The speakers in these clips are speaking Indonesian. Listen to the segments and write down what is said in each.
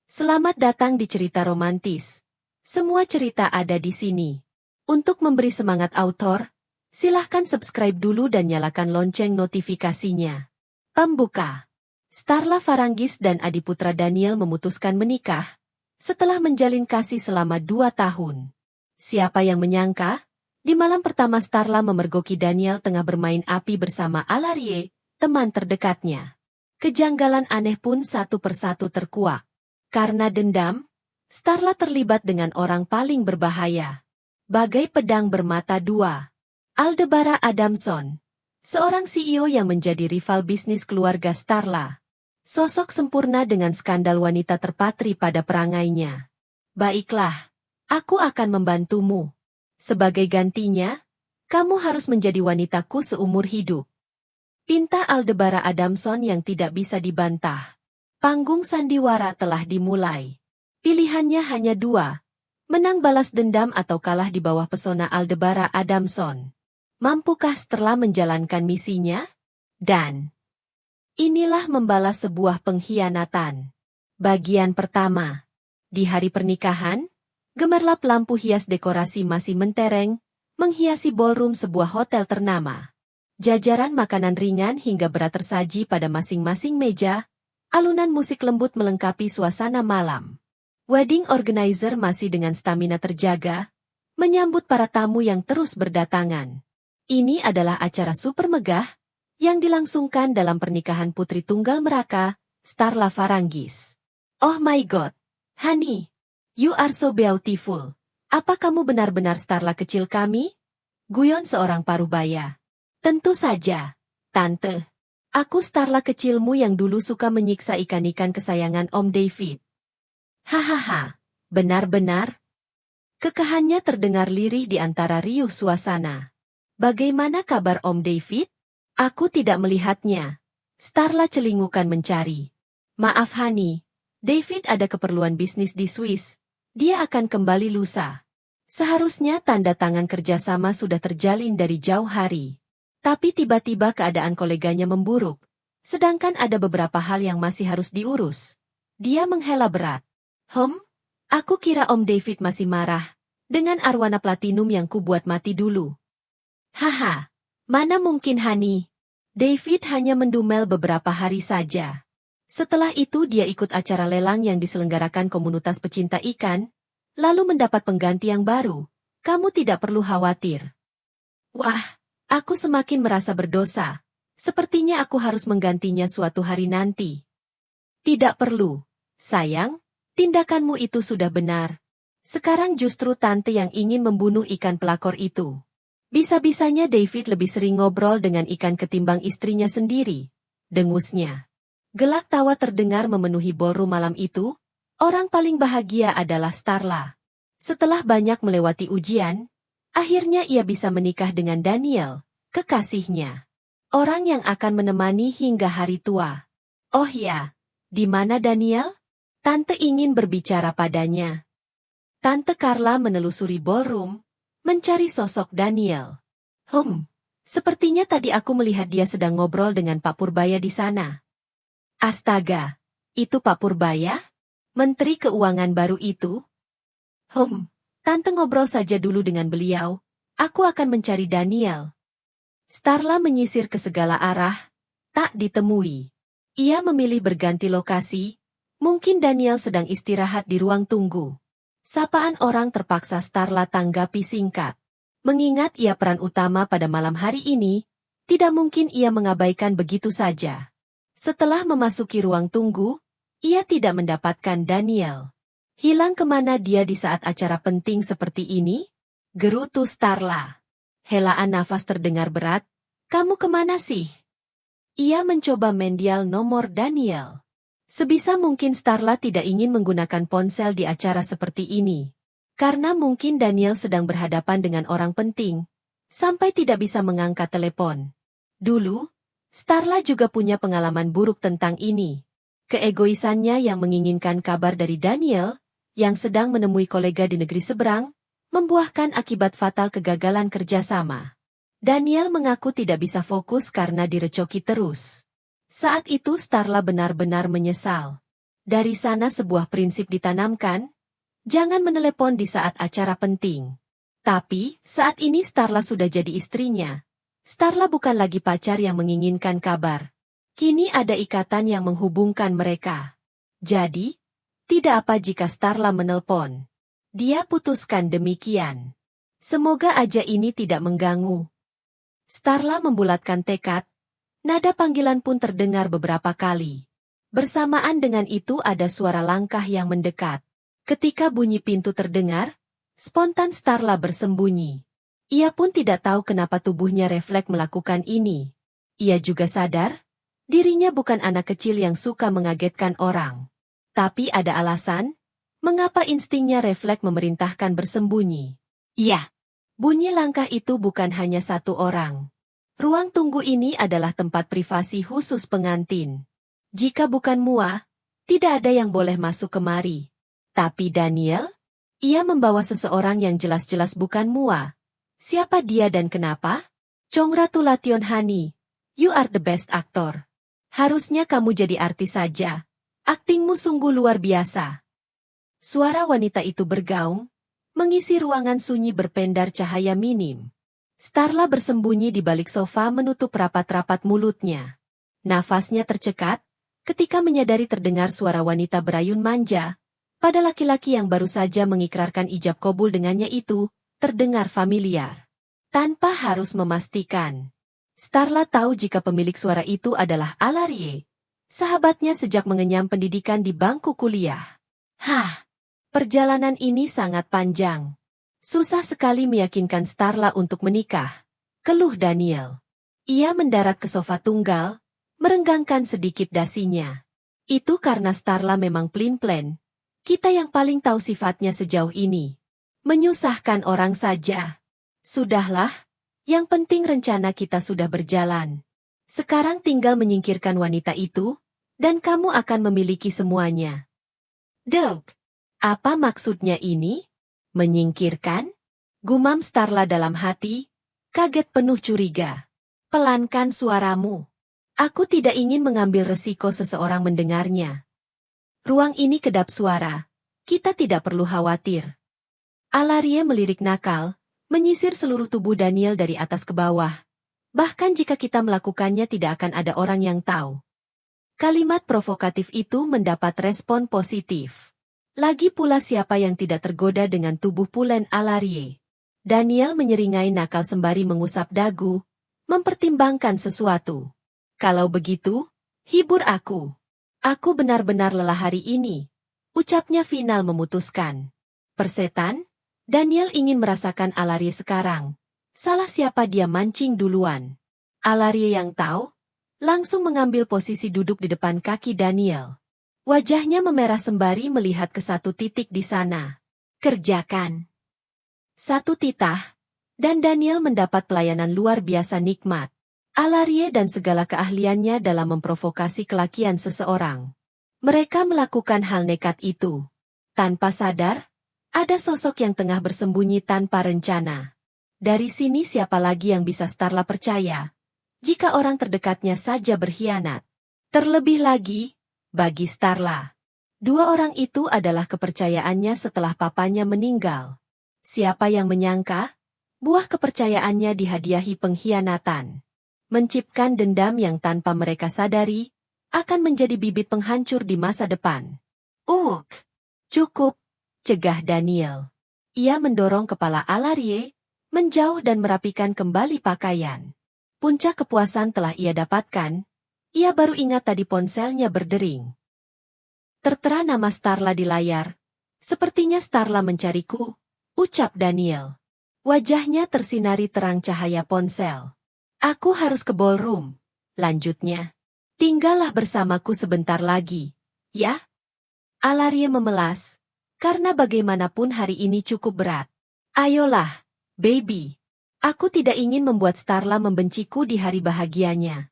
Selamat datang di cerita romantis. Semua cerita ada di sini. Untuk memberi semangat author, silahkan subscribe dulu dan nyalakan lonceng notifikasinya. Pembuka. Starla Faranggis dan Adiputra Daniel memutuskan menikah setelah menjalin kasih selama 2 tahun. Siapa yang menyangka, di malam pertama Starla memergoki Daniel tengah bermain api bersama Alarie, teman terdekatnya. Kejanggalan aneh pun satu persatu terkuak. Karena dendam, Starla terlibat dengan orang paling berbahaya. Bagai pedang bermata dua. Aldebaran Adamson, seorang CEO yang menjadi rival bisnis keluarga Starla. Sosok sempurna dengan skandal wanita terpatri pada perangainya. Baiklah, aku akan membantumu. Sebagai gantinya, kamu harus menjadi wanitaku seumur hidup. Pinta Aldebaran Adamson yang tidak bisa dibantah. Panggung sandiwara telah dimulai. Pilihannya hanya 2. Menang balas dendam atau kalah di bawah pesona Aldebaran Adamson. Mampukah Starla menjalankan misinya? Dan inilah membalas sebuah pengkhianatan. Bagian pertama. Di hari pernikahan, gemerlap lampu hias dekorasi masih mentereng, menghiasi ballroom sebuah hotel ternama. Jajaran makanan ringan hingga berat tersaji pada masing-masing meja. Alunan musik lembut melengkapi suasana malam. Wedding organizer masih dengan stamina terjaga, menyambut para tamu yang terus berdatangan. Ini adalah acara super megah, yang dilangsungkan dalam pernikahan putri tunggal mereka, Starla Faranggis. Oh my god, honey, you are so beautiful. Apa kamu benar-benar Starla kecil kami? Guyon seorang parubaya. Tentu saja, tante. Aku Starla kecilmu yang dulu suka menyiksa ikan-ikan kesayangan Om David. Hahaha, benar-benar? Kekahannya terdengar lirih di antara riuh suasana. Bagaimana kabar Om David? Aku tidak melihatnya. Starla celingukan mencari. Maaf honey, David ada keperluan bisnis di Swiss. Dia akan kembali lusa. Seharusnya tanda tangan kerjasama sudah terjalin dari jauh hari. Tapi tiba-tiba keadaan koleganya memburuk, sedangkan ada beberapa hal yang masih harus diurus. Dia menghela berat. Aku kira Om David masih marah, dengan arwana platinum yang kubuat mati dulu. Haha, mana mungkin honey. David hanya mendumel beberapa hari saja. Setelah itu dia ikut acara lelang yang diselenggarakan komunitas pecinta ikan, lalu mendapat pengganti yang baru. Kamu tidak perlu khawatir. Wah. Aku semakin merasa berdosa. Sepertinya aku harus menggantinya suatu hari nanti. Tidak perlu. Sayang, tindakanmu itu sudah benar. Sekarang justru tante yang ingin membunuh ikan pelakor itu. Bisa-bisanya David lebih sering ngobrol dengan ikan ketimbang istrinya sendiri. Dengusnya. Gelak tawa terdengar memenuhi ballroom malam itu. Orang paling bahagia adalah Starla. Setelah banyak melewati ujian, akhirnya ia bisa menikah dengan Daniel, kekasihnya. Orang yang akan menemani hingga hari tua. Oh ya, di mana Daniel? Tante ingin berbicara padanya. Tante Carla menelusuri ballroom, mencari sosok Daniel. Sepertinya tadi aku melihat dia sedang ngobrol dengan Pak Purbaya di sana. Astaga, itu Pak Purbaya? Menteri Keuangan baru itu? Tante ngobrol saja dulu dengan beliau. Aku akan mencari Daniel. Starla menyisir ke segala arah, tak ditemui. Ia memilih berganti lokasi. Mungkin Daniel sedang istirahat di ruang tunggu. Sapaan orang terpaksa Starla tanggapi singkat. Mengingat ia peran utama pada malam hari ini, tidak mungkin ia mengabaikan begitu saja. Setelah memasuki ruang tunggu, ia tidak mendapatkan Daniel. Hilang kemana dia di saat acara penting seperti ini? Gerutu Starla. Helaan nafas terdengar berat. Kamu kemana sih? Ia mencoba mendial nomor Daniel. Sebisa mungkin Starla tidak ingin menggunakan ponsel di acara seperti ini. Karena mungkin Daniel sedang berhadapan dengan orang penting, sampai tidak bisa mengangkat telepon. Dulu, Starla juga punya pengalaman buruk tentang ini. Keegoisannya yang menginginkan kabar dari Daniel, yang sedang menemui kolega di negeri seberang, membuahkan akibat fatal kegagalan kerjasama. Daniel mengaku tidak bisa fokus karena direcoki terus. Saat itu Starla benar-benar menyesal. Dari sana sebuah prinsip ditanamkan, jangan menelepon di saat acara penting. Tapi, saat ini Starla sudah jadi istrinya. Starla bukan lagi pacar yang menginginkan kabar. Kini ada ikatan yang menghubungkan mereka. Jadi, tidak apa jika Starla menelpon. Dia putuskan demikian. Semoga aja ini tidak mengganggu. Starla membulatkan tekad. Nada panggilan pun terdengar beberapa kali. Bersamaan dengan itu ada suara langkah yang mendekat. Ketika bunyi pintu terdengar, spontan Starla bersembunyi. Ia pun tidak tahu kenapa tubuhnya refleks melakukan ini. Ia juga sadar, dirinya bukan anak kecil yang suka mengagetkan orang. Tapi ada alasan, mengapa instingnya refleks memerintahkan bersembunyi. Ya, bunyi langkah itu bukan hanya satu orang. Ruang tunggu ini adalah tempat privasi khusus pengantin. Jika bukan Mua, tidak ada yang boleh masuk kemari. Tapi Daniel? Ia membawa seseorang yang jelas-jelas bukan Mua. Siapa dia dan kenapa? Congratulations honey, you are the best actor. Harusnya kamu jadi artis saja. Aktingmu sungguh luar biasa. Suara wanita itu bergaung, mengisi ruangan sunyi berpendar cahaya minim. Starla bersembunyi di balik sofa menutup rapat-rapat mulutnya. Nafasnya tercekat, ketika menyadari terdengar suara wanita berayun manja, pada laki-laki yang baru saja mengikrarkan ijab kabul dengannya itu, terdengar familiar. Tanpa harus memastikan. Starla tahu jika pemilik suara itu adalah Alarie, sahabatnya sejak mengenyam pendidikan di bangku kuliah. Perjalanan ini sangat panjang. Susah sekali meyakinkan Starla untuk menikah, keluh Daniel. Ia mendarat ke sofa tunggal, merenggangkan sedikit dasinya. Itu karena Starla memang pelin-pelan. Kita yang paling tahu sifatnya sejauh ini. Menyusahkan orang saja. Sudahlah, yang penting rencana kita sudah berjalan. Sekarang tinggal menyingkirkan wanita itu, dan kamu akan memiliki semuanya. Doug, apa maksudnya ini? Menyingkirkan? Gumam Starla dalam hati, kaget penuh curiga. Pelankan suaramu. Aku tidak ingin mengambil resiko seseorang mendengarnya. Ruang ini kedap suara. Kita tidak perlu khawatir. Alarie melirik nakal, menyisir seluruh tubuh Daniel dari atas ke bawah. Bahkan jika kita melakukannya tidak akan ada orang yang tahu. Kalimat provokatif itu mendapat respon positif. Lagi pula siapa yang tidak tergoda dengan tubuh pulen Alarie. Daniel menyeringai nakal sembari mengusap dagu, mempertimbangkan sesuatu. Kalau begitu, hibur aku. Aku benar-benar lelah hari ini. Ucapnya final memutuskan. Persetan, Daniel ingin merasakan Alarie sekarang. Salah siapa dia mancing duluan. Alarie yang tahu, langsung mengambil posisi duduk di depan kaki Daniel. Wajahnya memerah sembari melihat ke satu titik di sana. Kerjakan. Satu titah, dan Daniel mendapat pelayanan luar biasa nikmat. Alarie dan segala keahliannya dalam memprovokasi kelakian seseorang. Mereka melakukan hal nekat itu. Tanpa sadar, ada sosok yang tengah bersembunyi tanpa rencana. Dari sini siapa lagi yang bisa Starla percaya, jika orang terdekatnya saja berkhianat. Terlebih lagi, bagi Starla. Dua orang itu adalah kepercayaannya setelah papanya meninggal. Siapa yang menyangka, buah kepercayaannya dihadiahi pengkhianatan. Mencipkan dendam yang tanpa mereka sadari, akan menjadi bibit penghancur di masa depan. Cukup, cegah Daniel. Ia mendorong kepala Alarie, menjauh dan merapikan kembali pakaian. Puncak kepuasan telah ia dapatkan, ia baru ingat tadi ponselnya berdering. Tertera nama Starla di layar. Sepertinya Starla mencariku, ucap Daniel. Wajahnya tersinari terang cahaya ponsel. Aku harus ke ballroom, lanjutnya. Tinggallah bersamaku sebentar lagi, ya? Alarie memelas, karena bagaimanapun hari ini cukup berat. Ayolah, baby. Aku tidak ingin membuat Starla membenciku di hari bahagianya.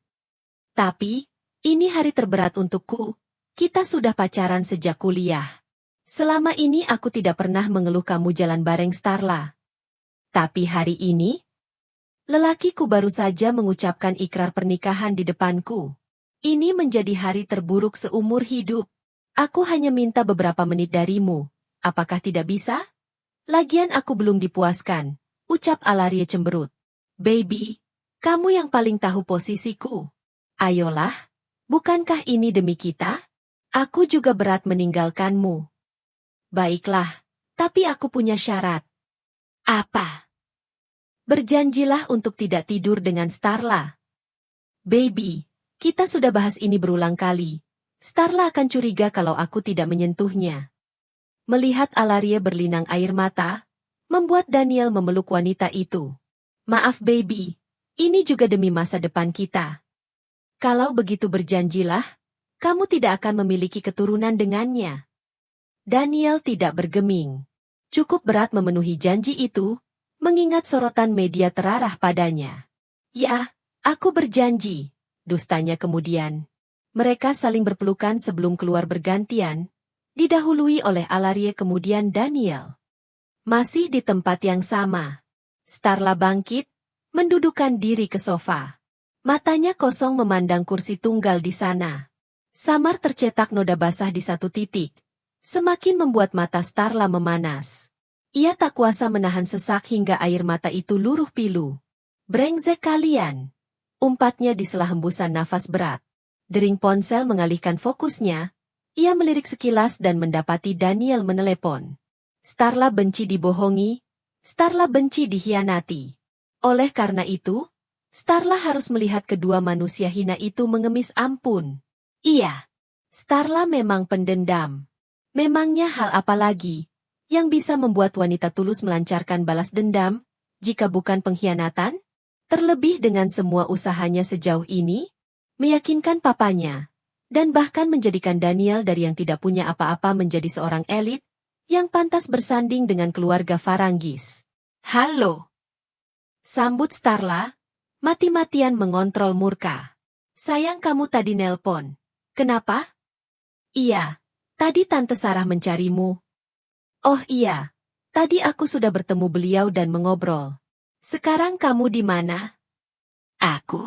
Tapi, ini hari terberat untukku. Kita sudah pacaran sejak kuliah. Selama ini aku tidak pernah mengeluh kamu jalan bareng Starla. Tapi hari ini, lelakiku baru saja mengucapkan ikrar pernikahan di depanku. Ini menjadi hari terburuk seumur hidup. Aku hanya minta beberapa menit darimu. Apakah tidak bisa? Lagian aku belum dipuaskan, ucap Alarie cemberut. Baby, kamu yang paling tahu posisiku. Ayolah, bukankah ini demi kita? Aku juga berat meninggalkanmu. Baiklah, tapi aku punya syarat. Apa? Berjanjilah untuk tidak tidur dengan Starla. Baby, kita sudah bahas ini berulang kali. Starla akan curiga kalau aku tidak menyentuhnya. Melihat Alarie berlinang air mata, membuat Daniel memeluk wanita itu. Maaf baby, ini juga demi masa depan kita. Kalau begitu berjanjilah, kamu tidak akan memiliki keturunan dengannya. Daniel tidak bergeming. Cukup berat memenuhi janji itu, mengingat sorotan media terarah padanya. Ya, aku berjanji, dustanya kemudian. Mereka saling berpelukan sebelum keluar bergantian, didahului oleh Alarie kemudian Daniel. Masih di tempat yang sama. Starla bangkit, mendudukkan diri ke sofa. Matanya kosong memandang kursi tunggal di sana. Samar tercetak noda basah di satu titik. Semakin membuat mata Starla memanas. Ia tak kuasa menahan sesak hingga air mata itu luruh pilu. Brengsek kalian. Umpatnya di sela hembusan nafas berat. Dering ponsel mengalihkan fokusnya. Ia melirik sekilas dan mendapati Daniel menelepon. Starla benci dibohongi, Starla benci dikhianati. Oleh karena itu, Starla harus melihat kedua manusia hina itu mengemis ampun. Iya, Starla memang pendendam. Memangnya hal apa lagi yang bisa membuat wanita tulus melancarkan balas dendam, jika bukan pengkhianatan? Terlebih dengan semua usahanya sejauh ini, meyakinkan papanya. Dan bahkan menjadikan Daniel dari yang tidak punya apa-apa menjadi seorang elit, yang pantas bersanding dengan keluarga Faranggis. Halo. Sambut Starla, mati-matian mengontrol murka. Sayang kamu tadi nelpon. Kenapa? Iya, tadi Tante Sarah mencarimu. Oh iya, tadi aku sudah bertemu beliau dan mengobrol. Sekarang kamu di mana? Aku?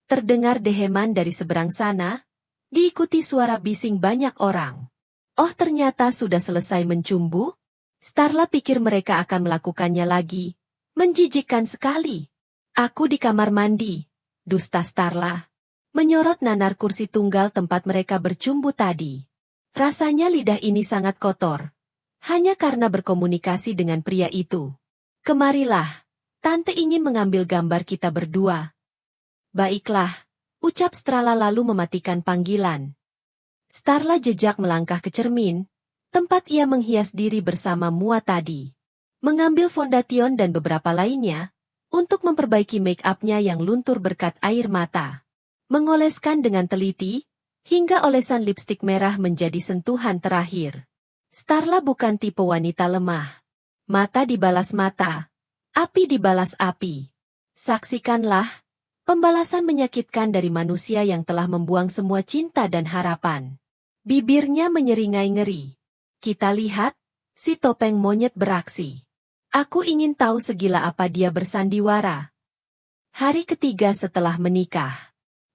Terdengar deheman dari seberang sana, diikuti suara bising banyak orang. Oh ternyata sudah selesai mencumbu? Starla pikir mereka akan melakukannya lagi. Menjijikkan sekali. Aku di kamar mandi. Dusta Starla. Menyorot nanar kursi tunggal tempat mereka bercumbu tadi. Rasanya lidah ini sangat kotor. Hanya karena berkomunikasi dengan pria itu. Kemarilah. Tante ingin mengambil gambar kita berdua. Baiklah. Ucap Starla lalu mematikan panggilan. Starla jejak melangkah ke cermin, tempat ia menghias diri bersama Mua tadi. Mengambil fondation dan beberapa lainnya, untuk memperbaiki make-up-nya yang luntur berkat air mata. Mengoleskan dengan teliti, hingga olesan lipstik merah menjadi sentuhan terakhir. Starla bukan tipe wanita lemah. Mata dibalas mata, api dibalas api. Saksikanlah. Pembalasan menyakitkan dari manusia yang telah membuang semua cinta dan harapan. Bibirnya menyeringai ngeri. Kita lihat, si topeng monyet beraksi. Aku ingin tahu segila apa dia bersandiwara. Hari ketiga setelah menikah.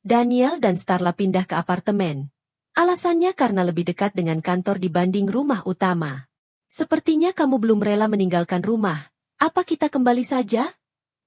Daniel dan Starla pindah ke apartemen. Alasannya karena lebih dekat dengan kantor dibanding rumah utama. Sepertinya kamu belum rela meninggalkan rumah. Apa kita kembali saja?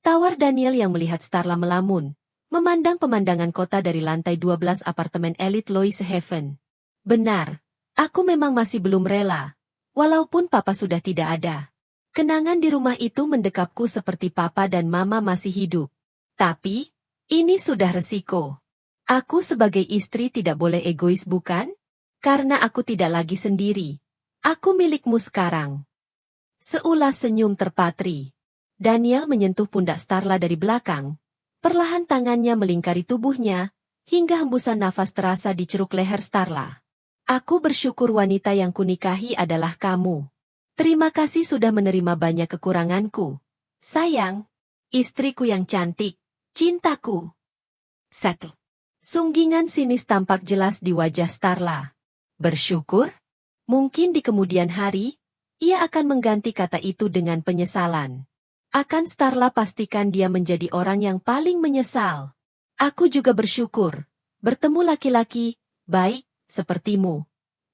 Tawar Daniel yang melihat Starla melamun, memandang pemandangan kota dari lantai 12 apartemen elit Lois Heaven. Benar, aku memang masih belum rela, walaupun papa sudah tidak ada. Kenangan di rumah itu mendekapku seperti papa dan mama masih hidup. Tapi, ini sudah resiko. Aku sebagai istri tidak boleh egois bukan? Karena aku tidak lagi sendiri. Aku milikmu sekarang. Seulas senyum terpatri. Daniel menyentuh pundak Starla dari belakang. Perlahan tangannya melingkari tubuhnya, hingga hembusan nafas terasa di ceruk leher Starla. Aku bersyukur wanita yang kunikahi adalah kamu. Terima kasih sudah menerima banyak kekuranganku. Sayang, istriku yang cantik, cintaku. 1. Sunggingan sinis tampak jelas di wajah Starla. Bersyukur? Mungkin di kemudian hari, ia akan mengganti kata itu dengan penyesalan. Akan Starla pastikan dia menjadi orang yang paling menyesal. Aku juga bersyukur bertemu laki-laki baik sepertimu.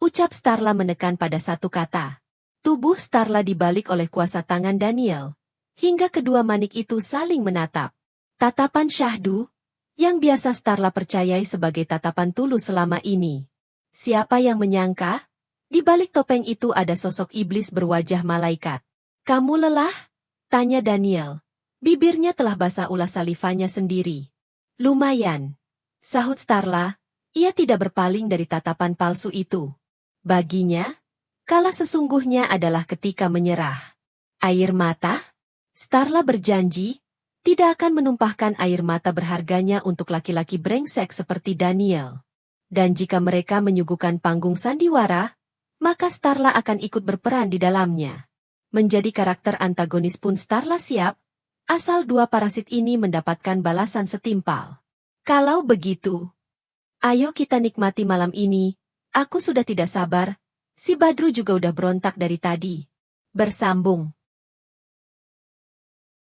Ucap Starla menekan pada satu kata. Tubuh Starla dibalik oleh kuasa tangan Daniel, hingga kedua manik itu saling menatap. Tatapan syahdu, yang biasa Starla percayai sebagai tatapan tulus selama ini. Siapa yang menyangka? Di balik topeng itu ada sosok iblis berwajah malaikat. Kamu lelah? Tanya Daniel. Bibirnya telah basah ulas salivanya sendiri. Lumayan. Sahut Starla, ia tidak berpaling dari tatapan palsu itu. Baginya, kalah sesungguhnya adalah ketika menyerah. Air mata? Starla berjanji, tidak akan menumpahkan air mata berharganya untuk laki-laki brengsek seperti Daniel. Dan jika mereka menyuguhkan panggung sandiwara, maka Starla akan ikut berperan di dalamnya. Menjadi karakter antagonis pun Starla siap, asal dua parasit ini mendapatkan balasan setimpal. Kalau begitu, ayo kita nikmati malam ini. Aku sudah tidak sabar, si Badru juga udah berontak dari tadi. Bersambung.